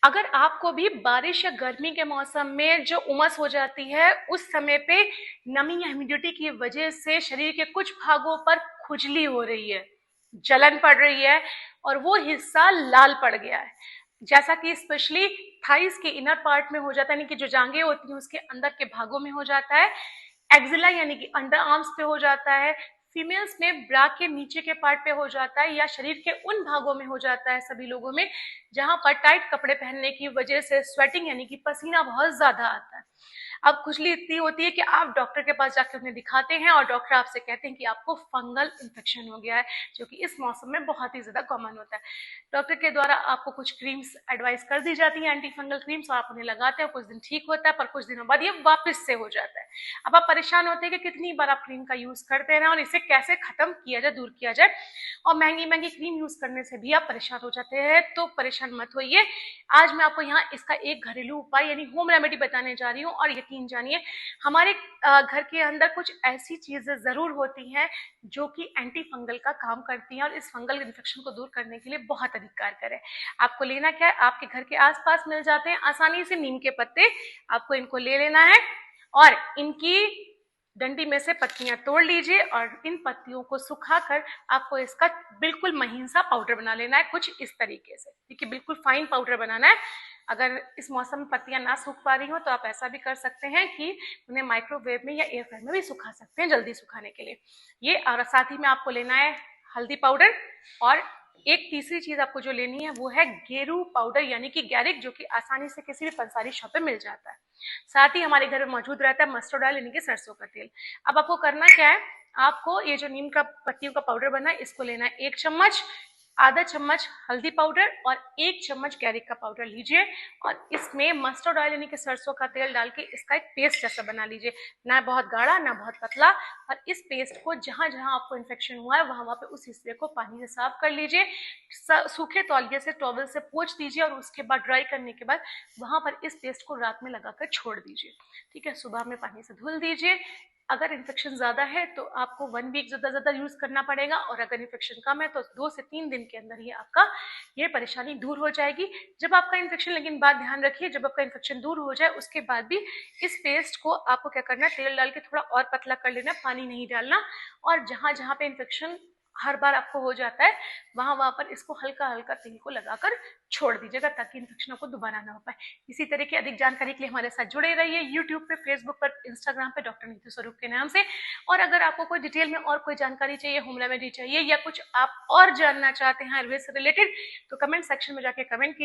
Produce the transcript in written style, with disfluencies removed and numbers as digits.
अगर आपको भी बारिश या गर्मी के मौसम में जो उमस हो जाती है, उस समय पे नमी या ह्यूमिडिटी की वजह से शरीर के कुछ भागों पर खुजली हो रही है, जलन पड़ रही है और वो हिस्सा लाल पड़ गया है, जैसा कि स्पेशली थाइस के इनर पार्ट में हो जाता है, यानी कि जो जांघें होती हैं उसके अंदर के भागों में हो जाता है, एक्जिला यानी कि अंडर आर्म्स पे हो जाता है, फीमेल्स में ब्रा के नीचे के पार्ट पे हो जाता है, या शरीर के उन भागों में हो जाता है सभी लोगों में जहां पर टाइट कपड़े पहनने की वजह से स्वेटिंग यानी कि पसीना बहुत ज्यादा आता है। अब खुजली इतनी होती है कि आप डॉक्टर के पास जाकर उन्हें दिखाते हैं और डॉक्टर आपसे कहते हैं कि आपको फंगल इन्फेक्शन हो गया है, जो कि इस मौसम में बहुत ही ज्यादा कॉमन होता है। डॉक्टर के द्वारा आपको कुछ क्रीम्स एडवाइस कर दी जाती है, एंटी फंगल क्रीम्स, और आप उन्हें लगाते हैं, कुछ दिन ठीक होता है, पर कुछ दिनों बाद ये वापस से हो जाता है। अब आप परेशान होते हैं कि कितनी बार आप क्रीम का यूज करते हैं और इसे कैसे खत्म किया जाए, दूर किया जाए, और महंगी महंगी क्रीम यूज करने से भी आप परेशान हो जाते हैं। तो परेशान मत होइए, आज मैं आपको यहाँ इसका एक घरेलू उपाय यानी होम रेमेडी बताने जा रही हूँ, और यकीन जानिए हमारे घर के अंदर कुछ ऐसी चीजें जरूर होती हैं जो कि एंटी फंगल का काम करती हैं और इस फंगल इन्फेक्शन को दूर करने के लिए बहुत अधिक कारगर है। आपको लेना क्या है, आपके घर के आसपास मिल जाते हैं आसानी से नीम के पत्ते, आपको इनको ले लेना है और इनकी डंडी में से पत्तियां तोड़ लीजिए और इन पत्तियों को सुखाकर आपको इसका बिल्कुल महीन सा पाउडर बना लेना है, कुछ इस तरीके से। देखिए, बिल्कुल फाइन पाउडर बनाना है। अगर इस मौसम में पत्तियां ना सूख पा रही हो तो आप ऐसा भी कर सकते हैं कि उन्हें माइक्रोवेव में या एयर फ्रायर में भी सुखा सकते हैं, जल्दी सुखाने के लिए ये। और साथ ही में आपको लेना है हल्दी पाउडर, और एक तीसरी चीज आपको जो लेनी है वो है गेरू पाउडर यानी कि गैरिक, जो कि आसानी से किसी भी पंसारी शॉप पे मिल जाता है। साथ ही हमारे घर में मौजूद रहता है मस्टर्ड ऑयल यानी कि सरसों का तेल। अब आपको करना क्या है, आपको ये जो नीम का पत्तियों का पाउडर बना है इसको लेना है 1 चम्मच, आधा चम्मच हल्दी पाउडर और 1 चम्मच गैरिक का पाउडर लीजिए, और इसमें मस्टर्ड ऑयल यानी कि सरसों का तेल डाल के इसका एक पेस्ट जैसा बना लीजिए, ना बहुत गाढ़ा ना बहुत पतला। और इस पेस्ट को जहां जहां आपको इन्फेक्शन हुआ है वहां वहां पे उस हिस्से को पानी से साफ कर लीजिए, सूखे तौलिए से टॉवल से पोंछ दीजिए, और उसके बाद ड्राई करने के बाद वहां पर इस पेस्ट को रात में लगाकर छोड़ दीजिए। ठीक है, सुबह में पानी से धुल दीजिए। अगर इन्फेक्शन ज्यादा है तो आपको 1 वीक ज्यादा यूज करना पड़ेगा, और अगर इन्फेक्शन कम है तो 2 से 3 दिन के अंदर ही आपका ये परेशानी दूर हो जाएगी। जब आपका इन्फेक्शन, लेकिन बात ध्यान रखिए, जब आपका इन्फेक्शन दूर हो जाए उसके बाद भी इस पेस्ट को आपको क्या करना है, तेल डाल के थोड़ा और पतला कर लेना, पानी नहीं डालना, और जहां जहां पे इन्फेक्शन हर बार आपको हो जाता है वहां वहां पर इसको हल्का हल्का तेल को लगाकर छोड़ दीजिएगा, ताकि इन्फेक्शन को दोबारा ना हो पाए। इसी तरह की अधिक जानकारी के लिए हमारे साथ जुड़े रहिए, यूट्यूब पे, फेसबुक पर, इंस्टाग्राम पे डॉक्टर नीतू स्वरूप के नाम से। और अगर आपको कोई डिटेल में और कोई जानकारी चाहिए, होम रेमेडी चाहिए, या कुछ आप और जानना चाहते हैं आयुर्वेद से रिलेटेड, तो कमेंट सेक्शन में जाके कमेंट कीजिए।